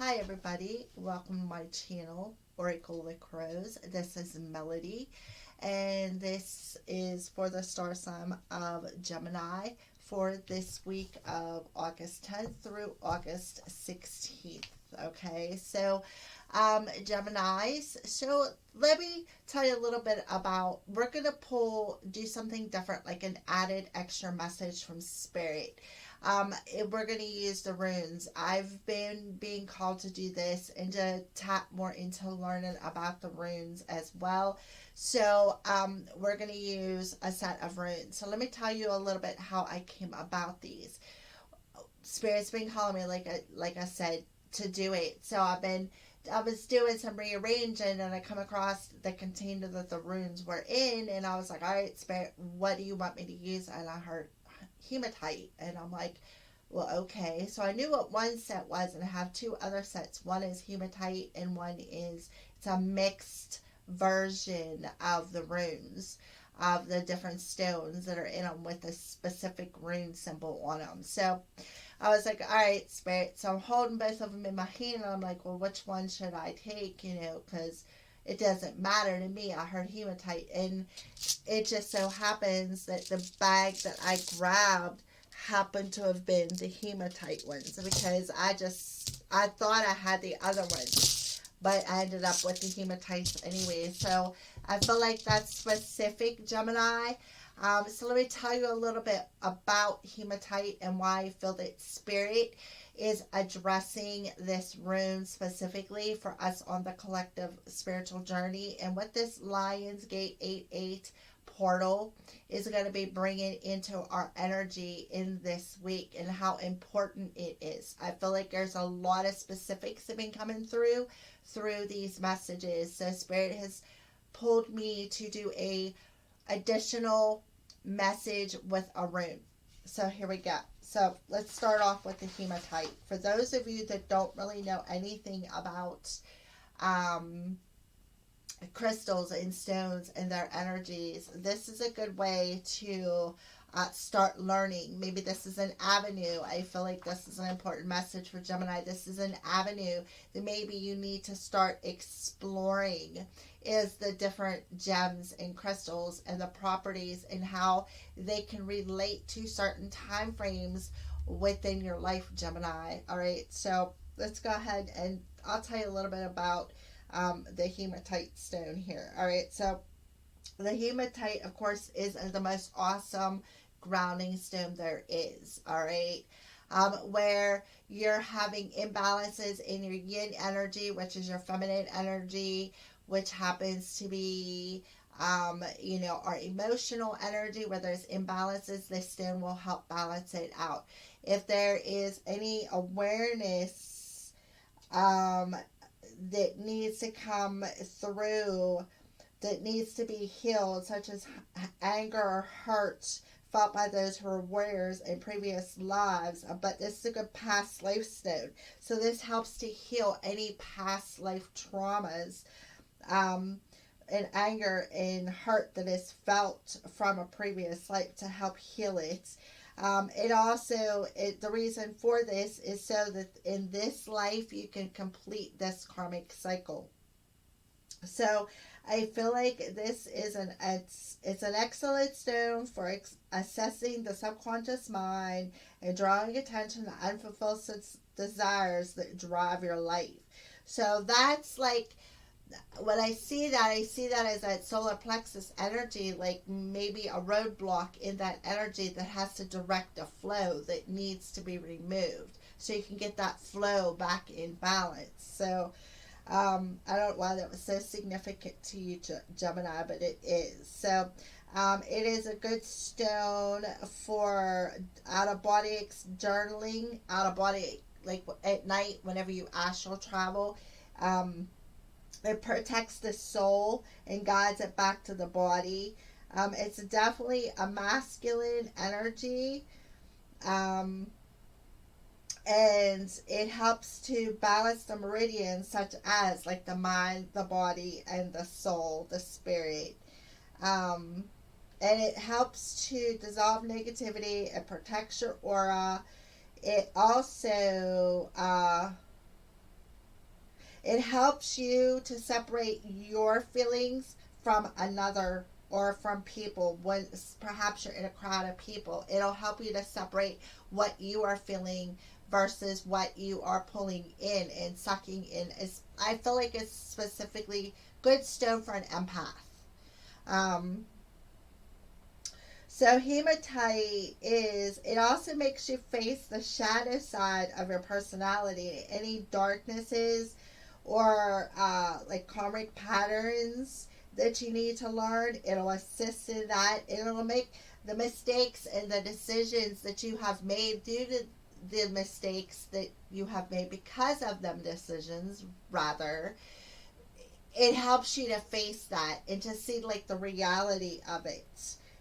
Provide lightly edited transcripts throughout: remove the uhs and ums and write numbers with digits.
Hi everybody, welcome to my channel, Oracle with Crows. This is Melody, and this is for the star sign of Gemini for this week of August 10th through August 16th. Okay, so Geminis. So let me tell you a little bit about. We're gonna do something different, like an added extra message from Spirit. We're going to use the runes. I've been being called to do this and to tap more into learning about the runes as well. So we're going to use a set of runes. So let me tell you a little bit how I came about these. Spirit's been calling me, like I said, to do it. So I was doing some rearranging, and I come across the container that the runes were in, and I was like, all right, Spirit, what do you want me to use? And I heard hematite, and I'm like, well, okay. So I knew what one set was, and I have two other sets. One is hematite, and one is, it's a mixed version of the runes, of the different stones that are in them with a specific rune symbol on them. So I was like, all right, Spirit. So I'm holding both of them in my hand, and I'm like, well, which one should I take? Because it doesn't matter to me. I heard hematite, and it just so happens that the bag that I grabbed happened to have been the hematite ones, because I thought I had the other ones, but I ended up with the hematites anyway. So I feel like that's specific, Gemini. So let me tell you a little bit about hematite and why I feel that Spirit is addressing this rune specifically for us on the collective spiritual journey, and what this Lionsgate 88 portal is going to be bringing into our energy in this week, and how important it is. I feel like there's a lot of specifics that have been coming through these messages. So Spirit has pulled me to do a additional message with a rune. So here we go. So let's start off with the hematite. For those of you that don't really know anything about crystals and stones and their energies, this is a good way to start learning. Maybe this is an avenue. I feel like this is an important message for Gemini. This is an avenue that maybe you need to start exploring, is the different gems and crystals and the properties and how they can relate to certain time frames within your life, Gemini. All right, so let's go ahead and I'll tell you a little bit about the hematite stone here. All right, so the hematite, of course, is the most awesome grounding stone there is. All right, where you're having imbalances in your yin energy, which is your feminine energy, which happens to be our emotional energy. Where there's imbalances, this stone will help balance it out. If there is any awareness that needs to come through, that needs to be healed, such as anger or hurt felt by those who were warriors in previous lives. But this is a good past life stone. So this helps to heal any past life traumas, and anger and hurt that is felt from a previous life, to help heal it. The reason for this is so that in this life you can complete this karmic cycle. So I feel like this is it's an excellent stone for assessing the subconscious mind and drawing attention to unfulfilled desires that drive your life. So that's like, when I see that as that solar plexus energy, like maybe a roadblock in that energy that has to direct a flow that needs to be removed, so you can get that flow back in balance. So I don't know why that was so significant to you, Gemini, but it is. So it is a good stone for out-of-body journaling, out-of-body, like at night whenever you astral travel. It protects the soul and guides it back to the body. It's definitely a masculine energy. And it helps to balance the meridians, such as like the mind, the body, and the soul, the spirit. And it helps to dissolve negativity. It protects your aura. It also It helps you to separate your feelings from another or from people. When perhaps you're in a crowd of people, it'll help you to separate what you are feeling versus what you are pulling in and sucking in. I feel like it's specifically good stone for an empath. Um, so hematite is, it also makes you face the shadow side of your personality. Any darknesses or like karmic patterns that you need to learn, it'll assist in that. It'll make the mistakes and the decisions that you have made due to the mistakes that you have made because of them decisions, rather, it helps you to face that and to see like the reality of it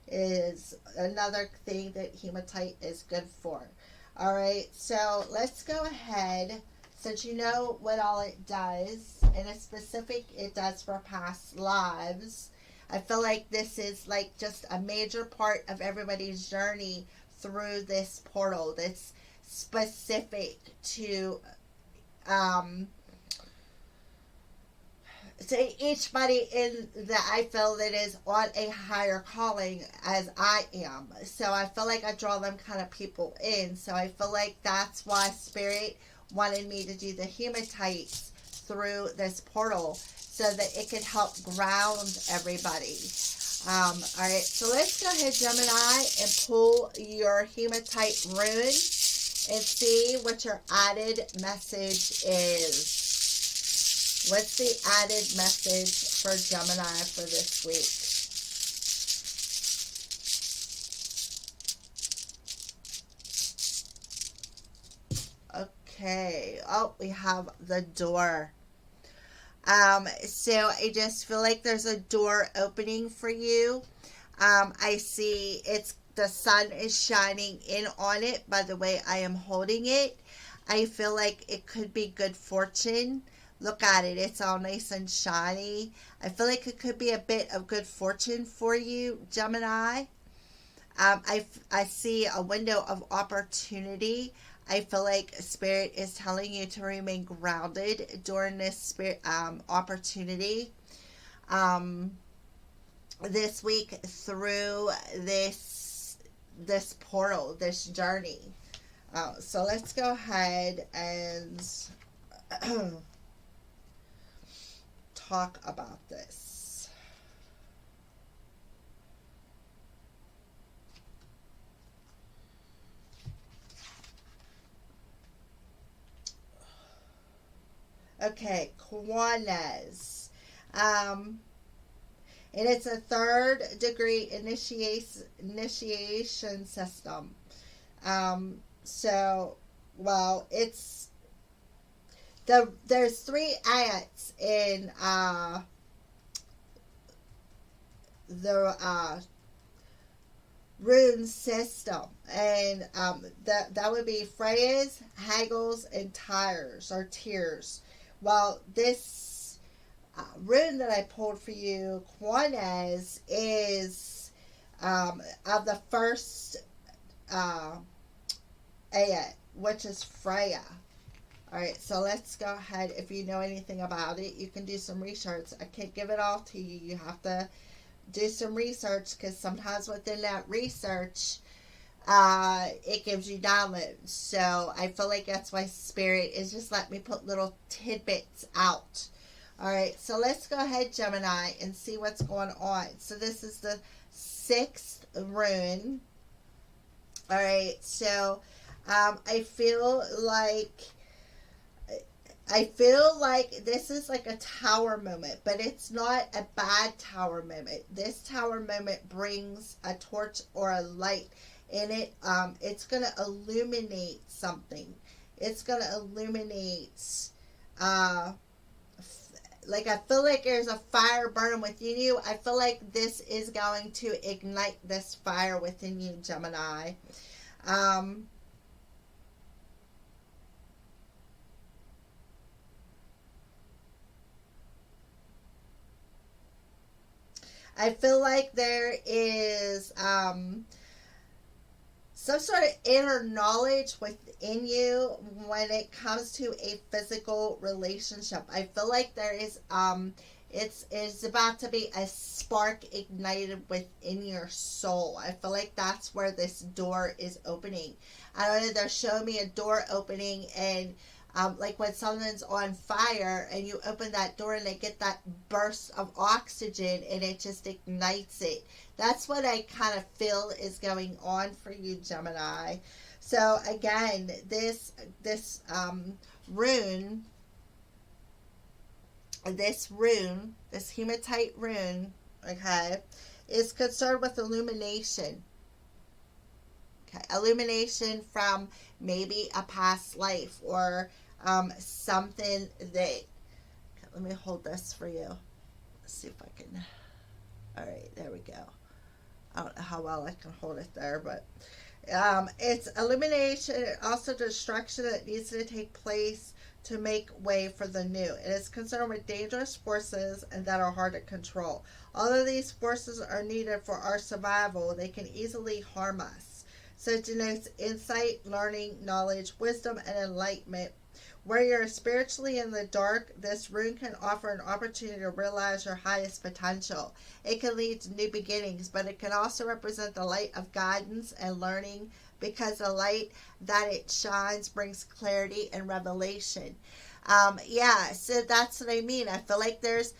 is another thing that hematite is good for. All right, so let's go ahead. Since you know what all it does, and a specific it does for past lives, I feel like this is like just a major part of everybody's journey through this portal that's specific um, to each body in that I feel that is on a higher calling as I am. So I feel like I draw them kind of people in. So I feel like that's why Spirit wanted me to do the hematites through this portal so that it could help ground everybody. All right, so let's go ahead, Gemini, and pull your hematite rune and see what your added message is. What's the added message for Gemini for this week? Okay. Oh, we have the door. So I just feel like there's a door opening for you. I see the sun is shining in on it by the way I am holding it. I feel like it could be good fortune. Look at it. It's all nice and shiny. I feel like it could be a bit of good fortune for you, Gemini. I see a window of opportunity. I feel like Spirit is telling you to remain grounded during this opportunity. This week through this portal, this journey. So let's go ahead and talk about this. Okay, Kwanez. And it's a third degree initiation system. So, well, there's 3 ayats in the rune system, and that would be Freya's, Hagel's, and Tears. Well, this rune that I pulled for you, Kwanez, is of the first ayat, which is Freya. All right, so let's go ahead. If you know anything about it, you can do some research. I can't give it all to you. You have to do some research, because sometimes within that research, it gives you downloads. So I feel like that's why Spirit is just letting me put little tidbits out. All right, so let's go ahead, Gemini, and see what's going on. So this is the 6th rune. All right, so I feel like this is like a tower moment, but it's not a bad tower moment. This tower moment brings a torch or a light in it. It's going to illuminate something. It's going to illuminate, like I feel like there's a fire burning within you. I feel like this is going to ignite this fire within you, Gemini. I feel like there is some sort of inner knowledge within you when it comes to a physical relationship. I feel like there is it's about to be a spark ignited within your soul. I feel like that's where this door is opening. I don't know, they're showing me a door opening, and like when something's on fire and you open that door and they get that burst of oxygen and it just ignites it. That's what I kind of feel is going on for you, Gemini. So again, rune, this hematite rune, okay, is concerned with illumination. Okay, illumination from maybe a past life or something that. Okay, let me hold this for you. Let's see if I can. All right, there we go. I don't know how well I can hold it there, but it's illumination, also destruction that needs to take place to make way for the new. It is concerned with dangerous forces and that are hard to control. Although these forces are needed for our survival, they can easily harm us. So it denotes insight, learning, knowledge, wisdom, and enlightenment. Where you're spiritually in the dark, this rune can offer an opportunity to realize your highest potential. It can lead to new beginnings, but it can also represent the light of guidance and learning, because the light that it shines brings clarity and revelation. Yeah, so that's what I mean. I feel like there's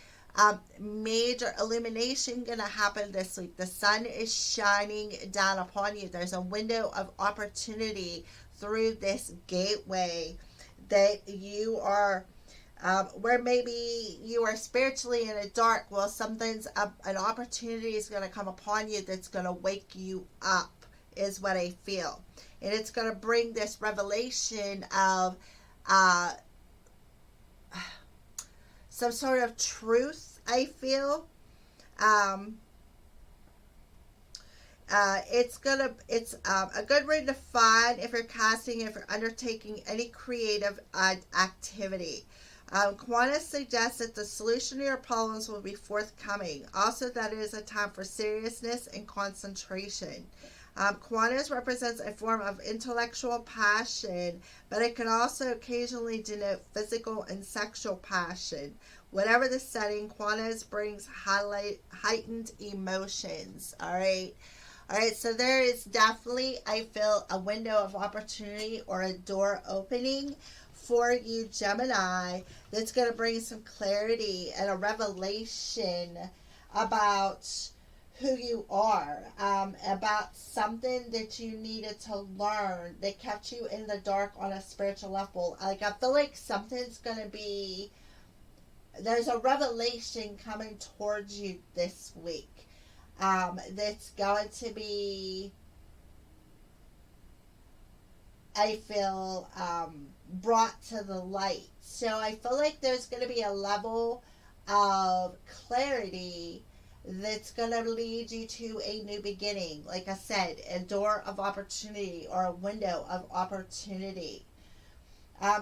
major illumination going to happen this week. The sun is shining down upon you. There's a window of opportunity through this gateway that you are, where maybe you are spiritually in a dark. Well, an opportunity is going to come upon you that's going to wake you up, is what I feel. And it's going to bring this revelation of some sort of truth, I feel. It's a good rune to find if you're undertaking any creative activity. Quanta suggests that the solution to your problems will be forthcoming. Also, that it is a time for seriousness and concentration. Quantas represents a form of intellectual passion, but it can also occasionally denote physical and sexual passion. Whatever the setting, Quantas brings heightened emotions. All right. All right, so there is definitely, I feel, a window of opportunity or a door opening for you, Gemini, that's going to bring some clarity and a revelation about who you are, about something that you needed to learn that kept you in the dark on a spiritual level. Like, I feel like something's going to be, there's a revelation coming towards you this week. That's going to be, I feel, brought to the light. So I feel like there's going to be a level of clarity that's going to lead you to a new beginning. Like I said, a door of opportunity or a window of opportunity.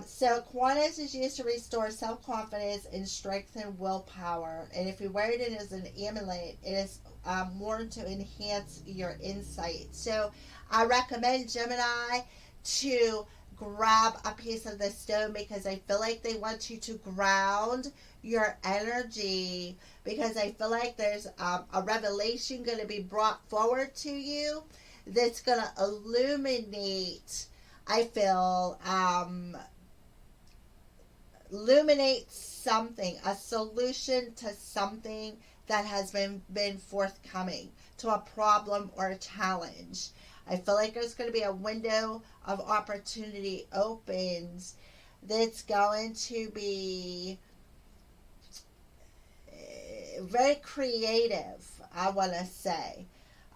So Quantas is used to restore self-confidence and strengthen willpower. And if you wear it as an amulet, it is more to enhance your insight. So I recommend, Gemini, to grab a piece of this stone, because I feel like they want you to ground your energy, because I feel like there's a revelation going to be brought forward to you that's going to illuminate, I feel, illuminate something, a solution to something that has been forthcoming, to a problem or a challenge. I feel like there's going to be a window of opportunity opens that's going to be very creative, I want to say.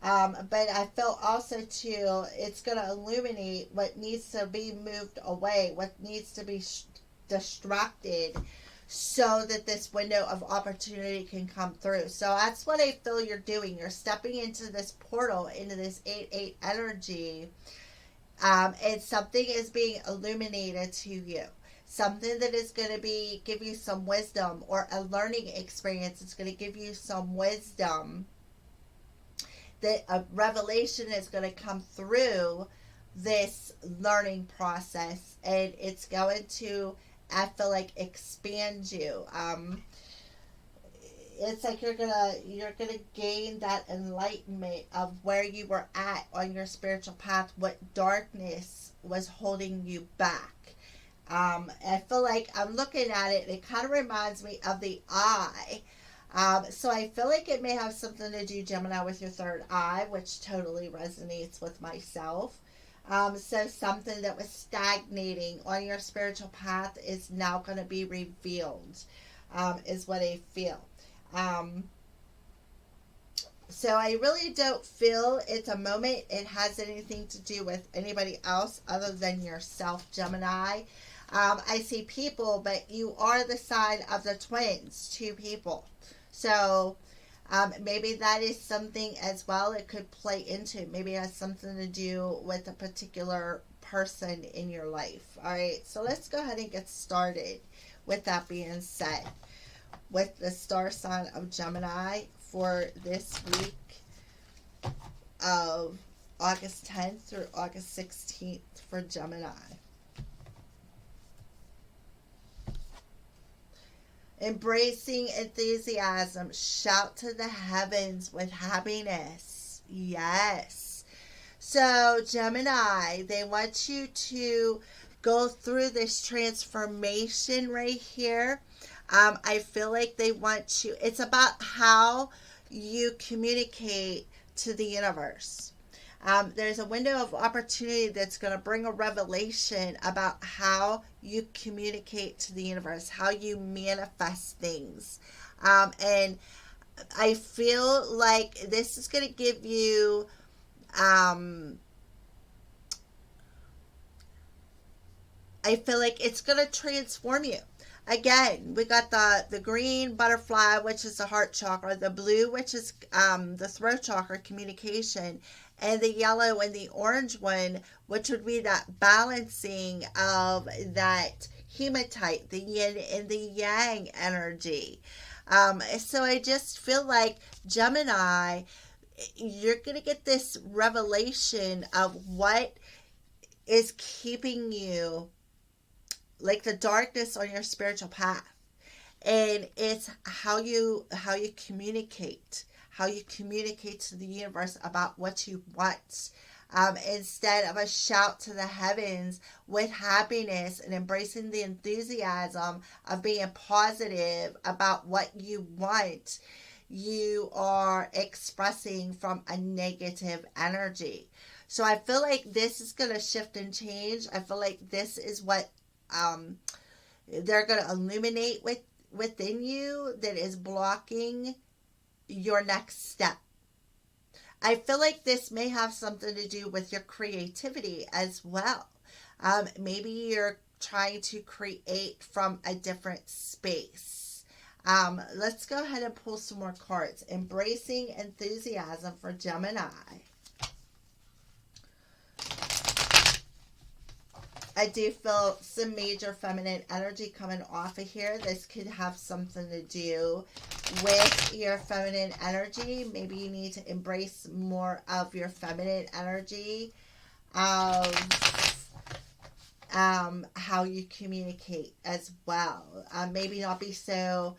But I feel also too, it's going to illuminate what needs to be moved away, what needs to be distracted, so that this window of opportunity can come through. So that's what I feel you're doing. You're stepping into this portal, into this 8-8 energy, and something is being illuminated to you. Something that is going to give you some wisdom, or a learning experience. It's going to give you some wisdom that a revelation is going to come through this learning process, and it's going to, I feel like, expand you. It's like you're gonna gain that enlightenment of where you were at on your spiritual path, what darkness was holding you back. I feel like I'm looking at it, it kind of reminds me of the eye. So I feel like it may have something to do, Gemini, with your third eye, which totally resonates with myself. So something that was stagnating on your spiritual path is now going to be revealed, is what I feel. Um, so I really don't feel it's a moment it has anything to do with anybody else other than yourself, Gemini. I see people, but you are the sign of the twins, two people. So maybe that is something as well it could play into. Maybe it has something to do with a particular person in your life. All right, so let's go ahead and get started with that being said, with the star sign of Gemini for this week of August 10th through August 16th for Gemini. Embracing enthusiasm. Shout to the heavens with happiness. Yes. So, Gemini, they want you to go through this transformation right here. I feel like they want you, it's about how you communicate to the universe. There's a window of opportunity that's going to bring a revelation about how you communicate to the universe, how you manifest things. And I feel like this is going to give you I feel like it's going to transform you. Again, we got the green butterfly, which is the heart chakra, the blue, which is the throat chakra, communication, and the yellow and the orange one, which would be that balancing of that hematite, the yin and the yang energy. So I just feel like, Gemini, you're going to get this revelation of what is keeping you, like the darkness on your spiritual path, and it's how you communicate, to the universe about what you want, instead of a shout to the heavens with happiness and embracing the enthusiasm of being positive about what you want. You are expressing from a negative energy. So I feel like this is going to shift and change. I feel like this is what they're going to illuminate within you that is blocking your next step. I feel like this may have something to do with your creativity as well. Maybe you're trying to create from a different space. Let's go ahead and pull some more cards. Embracing enthusiasm for Gemini. I do feel some major feminine energy coming off of here. This could have something to do with your feminine energy. Maybe you need to embrace more of your feminine energy of how you communicate as well. Maybe not be so,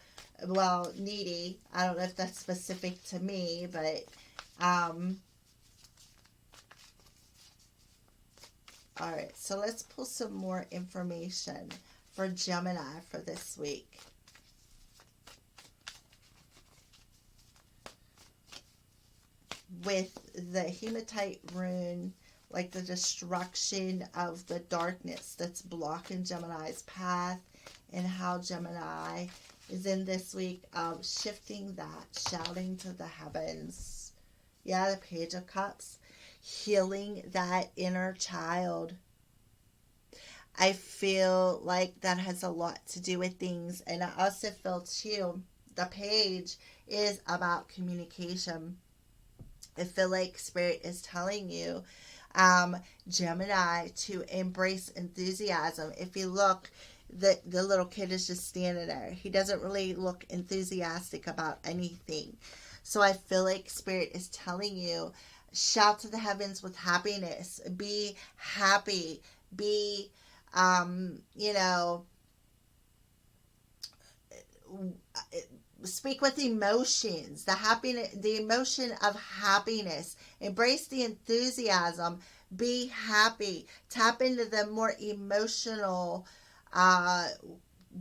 needy. I don't know if that's specific to me, but all right, so let's pull some more information for Gemini for this week. With the hematite rune, like the destruction of the darkness that's blocking Gemini's path, and how Gemini is in this week of shifting that, shouting to the heavens. Yeah, the Page of Cups. Healing that inner child. I feel like that has a lot to do with things. And I also feel too, the page is about communication. I feel like Spirit is telling you, Gemini, to embrace enthusiasm. If you look, the little kid is just standing there. He doesn't really look enthusiastic about anything. So I feel like Spirit is telling you, shout to the heavens with happiness. Be happy. Be, you know, speak with emotions, the happiness, the emotion of happiness. Embrace the enthusiasm. Be happy. Tap into the more emotional uh,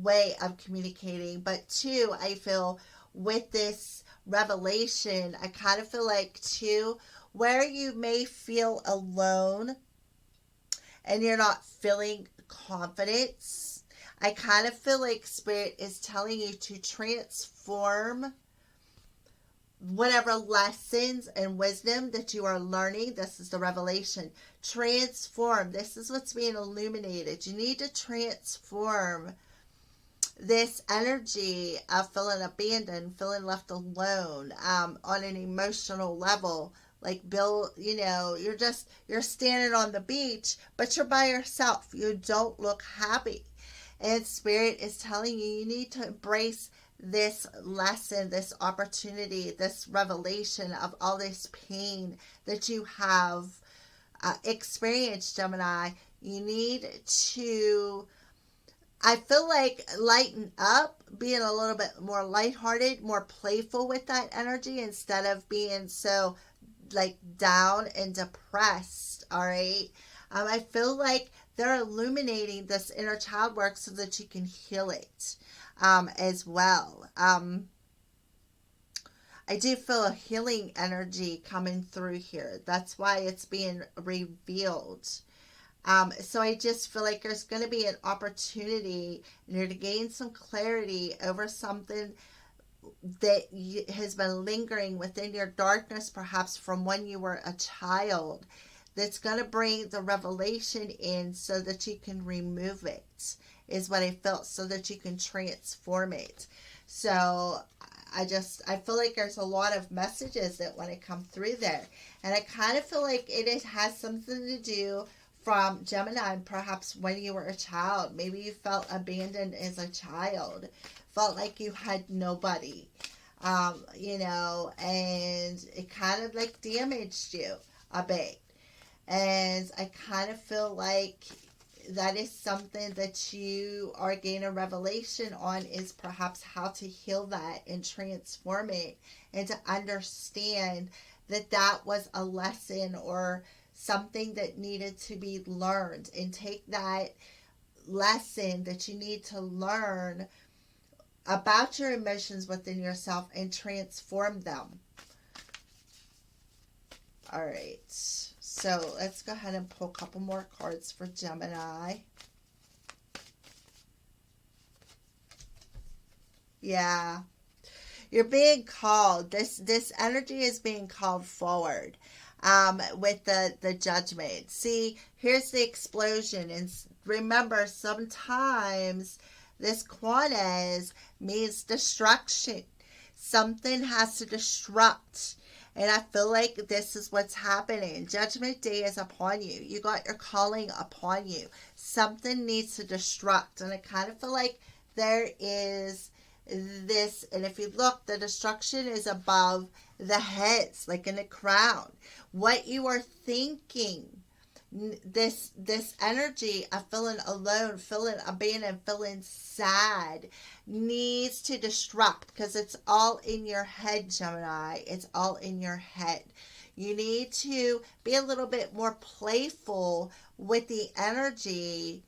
way of communicating. But two, I feel with this revelation, I kind of feel like too, where you may feel alone and you're not feeling confidence, I kind of feel like Spirit is telling you to transform whatever lessons and wisdom that you are learning. This is the revelation. Transform. This is what's being illuminated. You need to transform this energy of feeling abandoned, feeling left alone, on an emotional level. Like Bill, you're standing on the beach, but you're by yourself. You don't look happy. And Spirit is telling you, you need to embrace this lesson, this opportunity, this revelation of all this pain that you have experienced, Gemini. You need to, I feel like, lighten up, being a little bit more lighthearted, more playful with that energy instead of being so like down and depressed. All right. I feel like they're illuminating this inner child work so that you can heal it as well. I do feel a healing energy coming through here. That's why it's being revealed. So I just feel like there's going to be an opportunity to gain some clarity over something that has been lingering within your darkness, perhaps from when you were a child, that's going to bring the revelation in so that you can remove it, is what I felt, so that you can transform it. So I feel like there's a lot of messages that want to come through there. And I kind of feel like it has something to do from Gemini, perhaps when you were a child. Maybe you felt abandoned as a child, felt like you had nobody, and it kind of like damaged you a bit. And I kind of feel like that is something that you are gaining a revelation on, is perhaps how to heal that and transform it, and to understand that that was a lesson or something that needed to be learned, and take that lesson that you need to learn about your emotions within yourself and transform them. All right. So let's go ahead and pull a couple more cards for Gemini. Yeah. You're being called. This energy is being called forward with the judgment. See, here's the explosion. And remember, sometimes this Quanez means destruction. Something has to destruct. And I feel like this is what's happening. Judgment Day is upon you. You got your calling upon you. Something needs to destruct. And I kind of feel like there is this, and if you look, the destruction is above the heads, like in a crown. What you are thinking, this energy of feeling alone, feeling abandoned, feeling sad, needs to destruct, because it's all in your head, Gemini. It's all in your head. You need to be a little bit more playful with the energy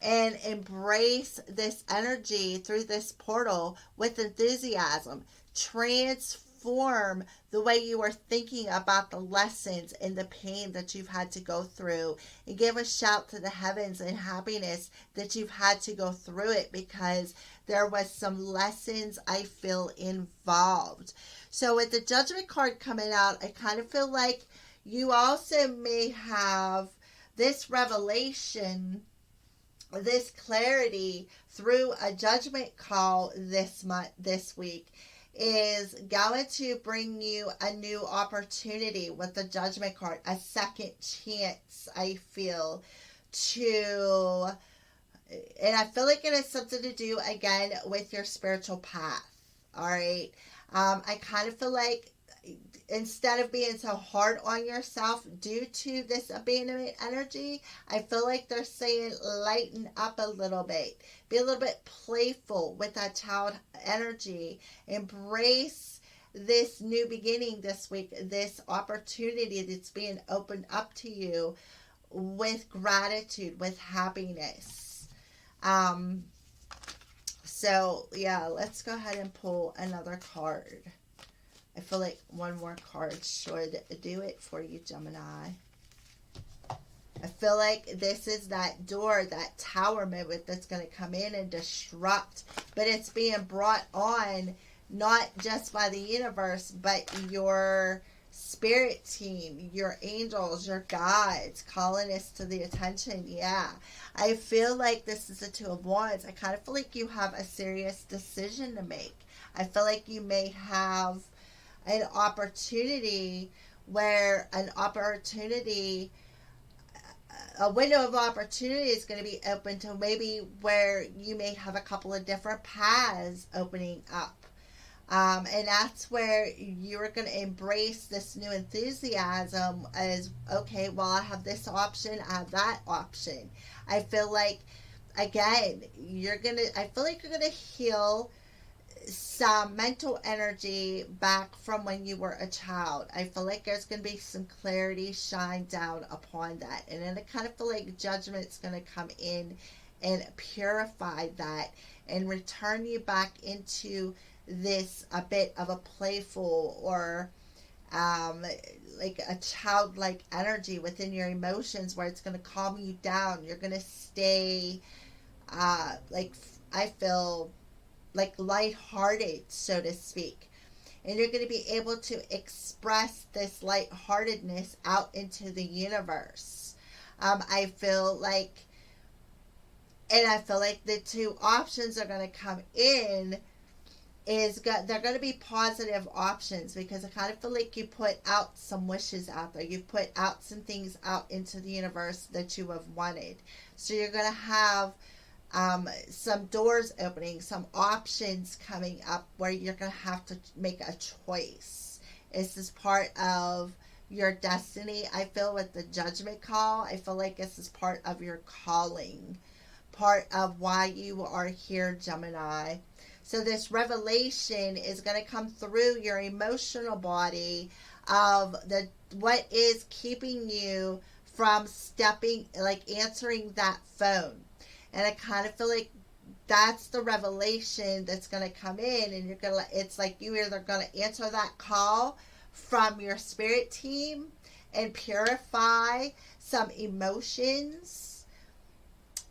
and embrace this energy through this portal with enthusiasm. Transform the way you are thinking about the lessons and the pain that you've had to go through, and give a shout to the heavens and happiness that you've had to go through it, because there was some lessons, I feel, involved. So with the Judgment card coming out, I kind of feel like you also may have this revelation, this clarity through a judgment call this week, is going to bring you a new opportunity with the Judgment card, a second chance, I feel, to, and I feel like it has something to do again with your spiritual path. All right. I kind of feel like instead of being so hard on yourself due to this abandonment energy, I feel like they're saying lighten up a little bit. Be a little bit playful with that child energy. Embrace this new beginning this week, this opportunity that's being opened up to you with gratitude, with happiness. Um, so, yeah, let's go ahead and pull another card. I feel like one more card should do it for you, Gemini. I feel like this is that door, that tower movement that's going to come in and disrupt, but it's being brought on not just by the universe, but your spirit team, your angels, your guides calling this to the attention. Yeah. I feel like this is the Two of Wands. I kind of feel like you have a serious decision to make. I feel like you may have an opportunity where a window of opportunity is going to be open to maybe where you may have a couple of different paths opening up. And that's where you're going to embrace this new enthusiasm as, okay, well, I have this option, I have that option. I feel like, again, I feel like you're going to heal some mental energy back from when you were a child. I feel like there's going to be some clarity shine down upon that. And then I kind of feel like judgment's going to come in and purify that and return you back into this a bit of a playful or like a childlike energy within your emotions where it's going to calm you down. You're going to stay like I feel like lighthearted, so to speak. And you're going to be able to express this lightheartedness out into the universe. I feel like the two options are going to come in they're going to be positive options, because I kind of feel like you put out some wishes out there. You put out some things out into the universe that you have wanted. So you're going to have some doors opening, some options coming up where you're going to have to make a choice. This is part of your destiny. I feel with the judgment call, I feel like this is part of your calling, part of why you are here, Gemini. So this revelation is going to come through your emotional body of what is keeping you from answering that phone. And I kind of feel like that's the revelation that's going to come in, and it's like you either going to answer that call from your spirit team and purify some emotions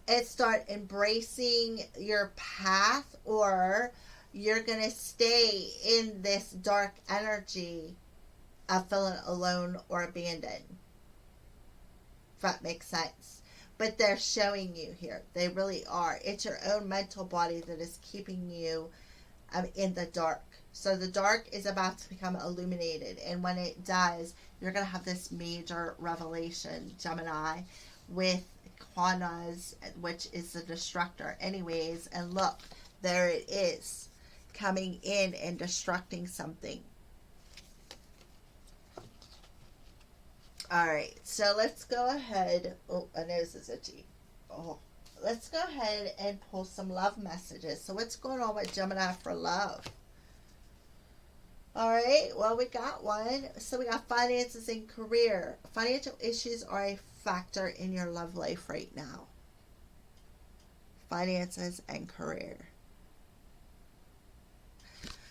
and start embracing your path, or you're going to stay in this dark energy of feeling alone or abandoned. If that makes sense. But they're showing you here. They really are. It's your own mental body that is keeping you in the dark. So the dark is about to become illuminated. And when it does, you're going to have this major revelation, Gemini, with Kwanas, which is the destructor. Anyways, and look, there it is, coming in and destructing something. Alright, so let's go ahead. Oh, my nose is itchy. Oh, let's go ahead and pull some love messages. So what's going on with Gemini for love? Alright, well, we got one. So we got finances and career. Financial issues are a factor in your love life right now. Finances and career.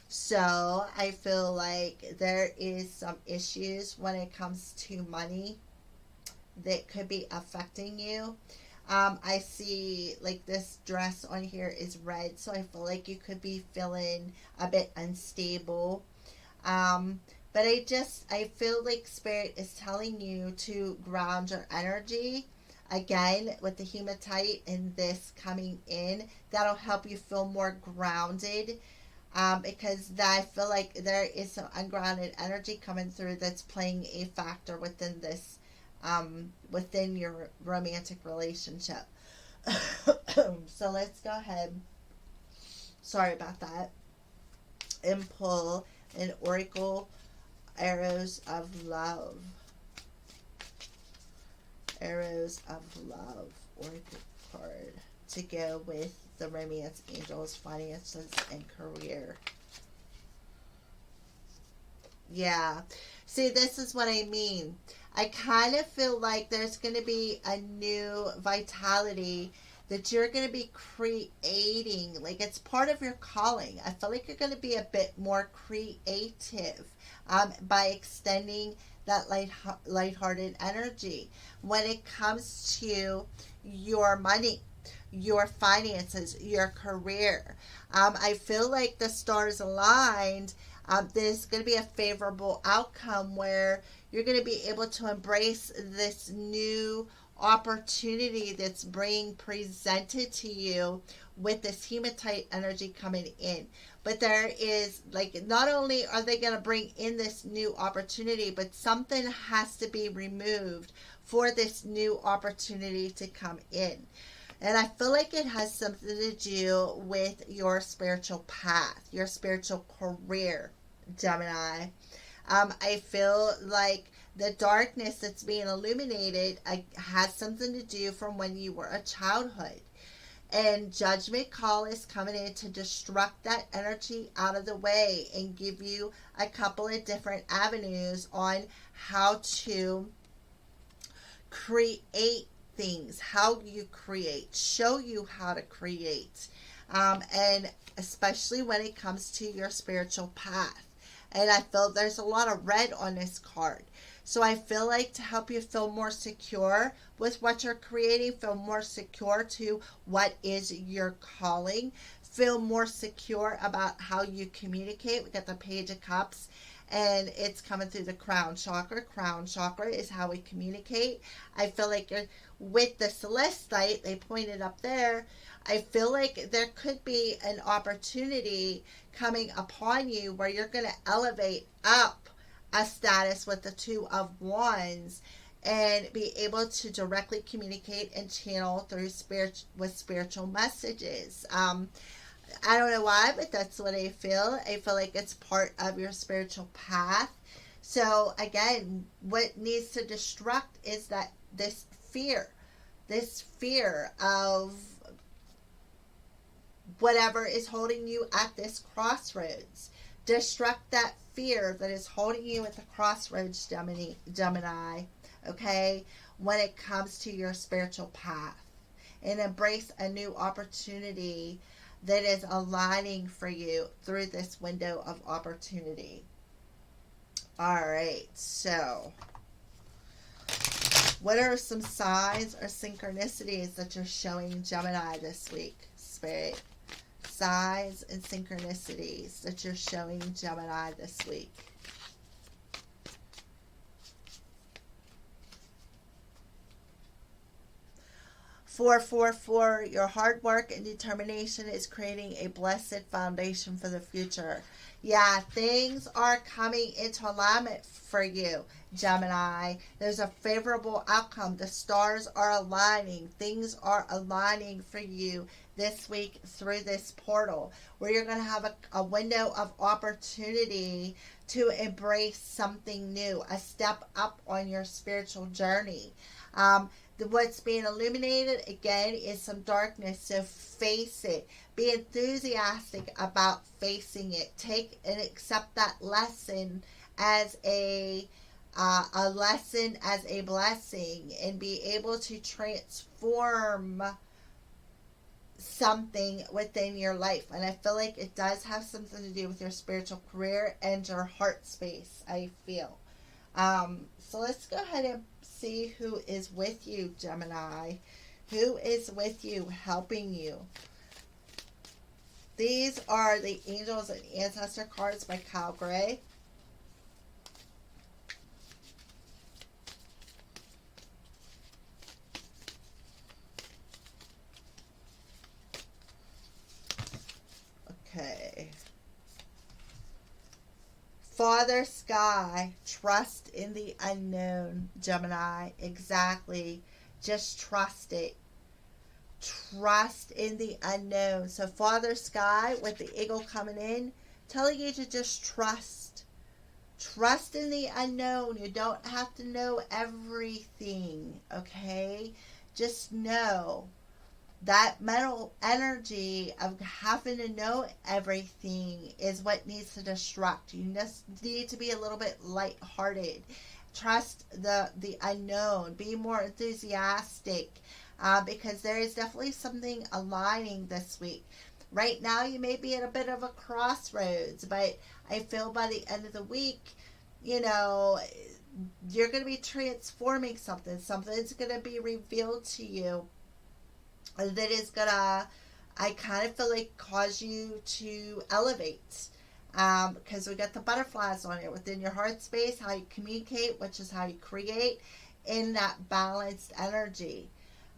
So I feel like there is some issues when it comes to money that could be affecting you. I see like this dress on here is red, so I feel like you could be feeling a bit unstable. But I feel like Spirit is telling you to ground your energy. Again, with the hematite and this coming in, that'll help you feel more grounded. Because I feel like there is some ungrounded energy coming through that's playing a factor within this, within your romantic relationship. So let's go ahead. Sorry about that. And pull an oracle Arrows of love. Arrows of love, oracle card, to go with the romance, angels, finances, and career. Yeah. See, this is what I mean. I kind of feel like there's going to be a new vitality that you're going to be creating. Like it's part of your calling. I feel like you're going to be a bit more creative by extending that lighthearted energy when it comes to your money, your finances, your career. I feel like the stars aligned. There's going to be a favorable outcome where you're going to be able to embrace this new opportunity that's being presented to you with this hematite energy coming in. But there is, like, not only are they going to bring in this new opportunity, but something has to be removed for this new opportunity to come in. And I feel like it has something to do with your spiritual path, your spiritual career, Gemini. I feel like the darkness that's being illuminated has something to do from when you were a childhood. And judgment call is coming in to destruct that energy out of the way and give you a couple of different avenues on how to create things, how you create, show you how to create, and especially when it comes to your spiritual path. And I feel there's a lot of red on this card. So I feel like to help you feel more secure with what you're creating, feel more secure to what is your calling, feel more secure about how you communicate. We got the Page of Cups and it's coming through the crown chakra. Crown chakra is how we communicate. I feel like with the celestite, they pointed up there, I feel like there could be an opportunity coming upon you where you're going to elevate up a status with the Two of Wands and be able to directly communicate and channel through spiritual messages. I don't know why, but that's what I feel. I feel like it's part of your spiritual path. So again, what needs to destruct is that this fear of whatever is holding you at this crossroads. Destruct that fear that is holding you at the crossroads, Gemini, okay, when it comes to your spiritual path. And embrace a new opportunity that is aligning for you through this window of opportunity. All right, so what are some signs or synchronicities that you're showing Gemini this week, Spirit? Signs and synchronicities that you're showing Gemini this week. Four. Your hard work and determination is creating a blessed foundation for the future. Yeah, things are coming into alignment for you, Gemini. There's a favorable outcome. The stars are aligning. Things are aligning for you this week through this portal where you're going to have a window of opportunity to embrace something new, a step up on your spiritual journey. What's being illuminated again is some darkness, so face it. Be enthusiastic about facing it. Take and accept that lesson as a lesson, as a blessing, and be able to transform something within your life. And I feel like it does have something to do with your spiritual career and your heart space, I feel. So let's go ahead and see who is with you, Gemini. Who is with you, helping you? These are the Angels and Ancestor cards by Kyle Gray. Okay. Father Sky, trust in the unknown, Gemini. Exactly. Just trust it. Trust in the unknown. So Father Sky with the eagle coming in, telling you to just trust. Trust in the unknown. You don't have to know everything, okay? Just know that mental energy of having to know everything is what needs to distract you. Just need to be a little bit lighthearted. Trust the unknown. Be more enthusiastic, because there is definitely something aligning this week. Right now, you may be at a bit of a crossroads, but I feel by the end of the week, you know, you're going to be transforming something. Something's going to be revealed to you that is gonna, I kind of feel like, cause you to elevate, because we got the butterflies on it within your heart space, how you communicate, which is how you create in that balanced energy.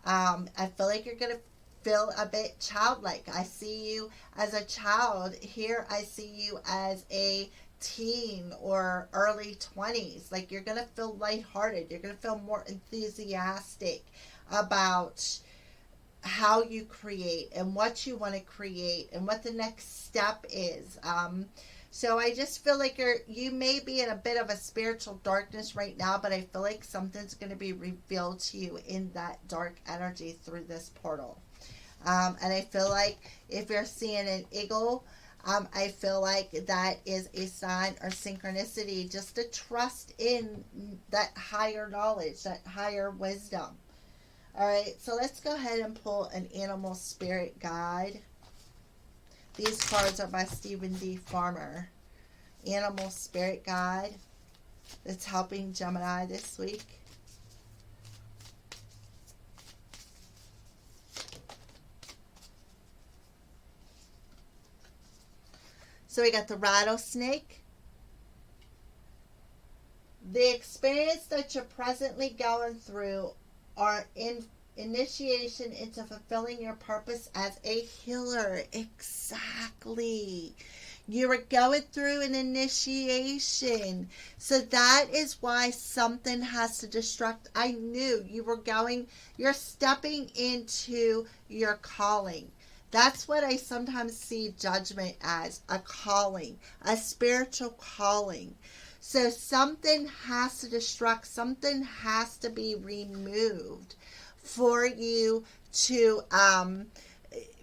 I feel like you're gonna feel a bit childlike. I see you as a child here. I see you as a teen or early 20s. Like, you're gonna feel lighthearted. You're gonna feel more enthusiastic about how you create and what you want to create and what the next step is. So I just feel like you may be in a bit of a spiritual darkness right now, but I feel like something's going to be revealed to you in that dark energy through this portal. And I feel like if you're seeing an eagle, I feel like that is a sign or synchronicity, just to trust in that higher knowledge, that higher wisdom. All right, so let's go ahead and pull an animal spirit guide. These cards are by Stephen D. Farmer. Animal spirit guide that's helping Gemini this week. So we got the rattlesnake. The experience that you're presently going through are in initiation into fulfilling your purpose as a healer. Exactly. You were going through an initiation. So that is why something has to distract. I knew you're stepping into your calling. That's what I sometimes see judgment as, a calling, a spiritual calling. So something has to distract, something has to be removed for you to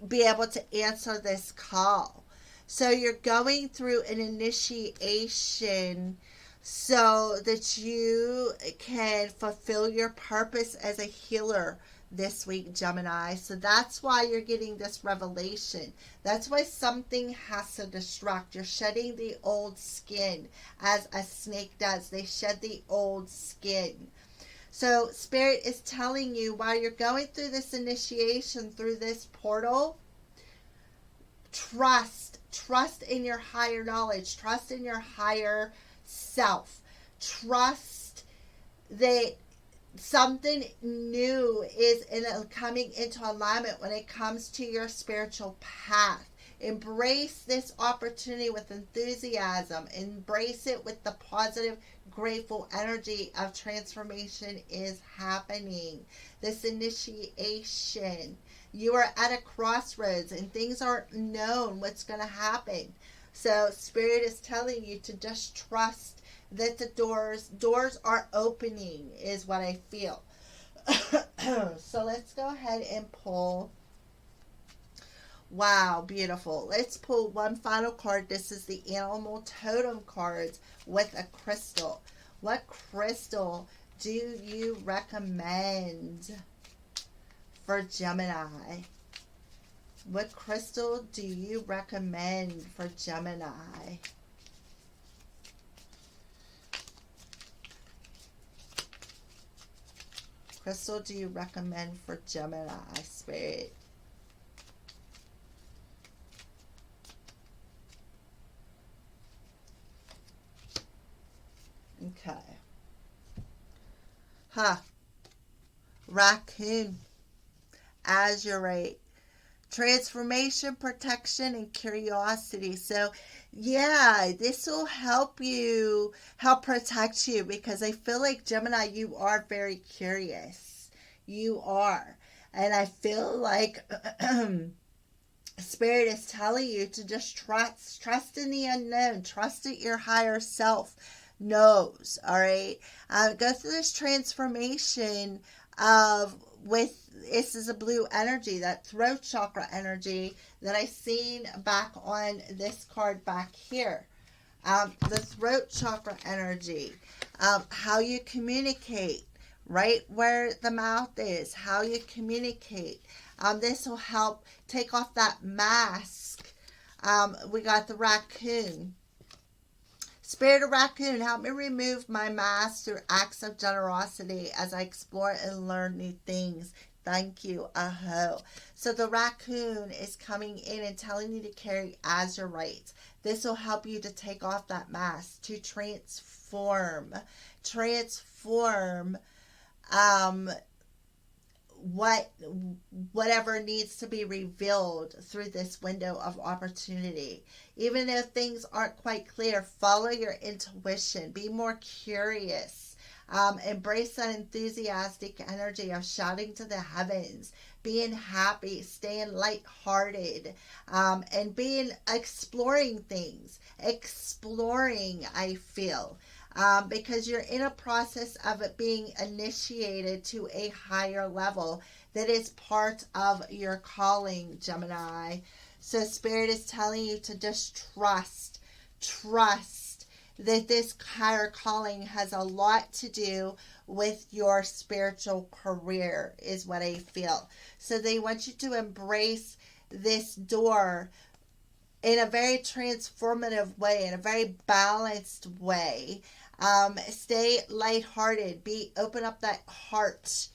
be able to answer this call. So you're going through an initiation so that you can fulfill your purpose as a healer this week, Gemini. So that's why you're getting this revelation. That's why something has to distract. You're shedding the old skin, as a snake does. They shed the old skin. So Spirit is telling you, while you're going through this initiation, through this portal, trust in your higher knowledge, trust in your higher self, trust that something new is coming into alignment when it comes to your spiritual path. Embrace this opportunity with enthusiasm. Embrace it with the positive, grateful energy of transformation is happening. This initiation. You are at a crossroads and things aren't known what's going to happen. So Spirit is telling you to just trust that the doors are opening, is what I feel. So let's go ahead and pull. Wow, beautiful. Let's pull one final card. This is the animal totem cards with a crystal. What crystal do you recommend for Gemini? What crystal do you recommend for Gemini? Crystal do you recommend for Gemini, Spirit? Okay. Raccoon. Azurite. Transformation, protection, and curiosity. So, yeah, this will help protect you, because I feel like, Gemini, you are very curious. You are. And I feel like Spirit is telling you to just trust in the unknown, trust in your higher self. knows. All right. Go through this transformation of with this is a blue energy, that throat chakra energy that I seen back on this card back here. The throat chakra energy, how you communicate, right where the mouth is, how you communicate. This will help take off that mask. We got the raccoon. Spirit of Raccoon, help me remove my mask through acts of generosity as I explore and learn new things. Thank you. Aho. So the raccoon is coming in and telling you to carry as your right. This will help you to take off that mask, to transform. Transform um whatever needs to be revealed through this window of opportunity. Even if things aren't quite clear, follow your intuition, be more curious. Embrace that enthusiastic energy of shouting to the heavens, being happy, staying lighthearted, and being exploring things. Exploring, I feel, because you're in a process of it being initiated to a higher level that is part of your calling, Gemini. So Spirit is telling you to just trust that this higher calling has a lot to do with your spiritual career, is what I feel. So they want you to embrace this door in a very transformative way, in a very balanced way. Stay lighthearted. Open up that heart,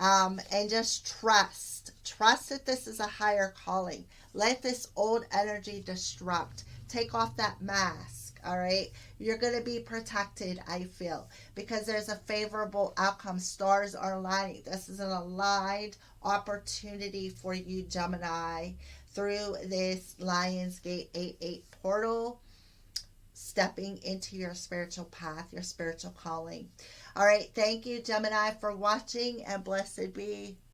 and just trust. Trust that this is a higher calling. Let this old energy disrupt. Take off that mask. All right, you're going to be protected, I feel, because there's a favorable outcome. Stars are aligning. This is an aligned opportunity for you, Gemini, through this Lionsgate 8-8 portal, stepping into your spiritual path, your spiritual calling. All right, thank you, Gemini, for watching, and blessed be.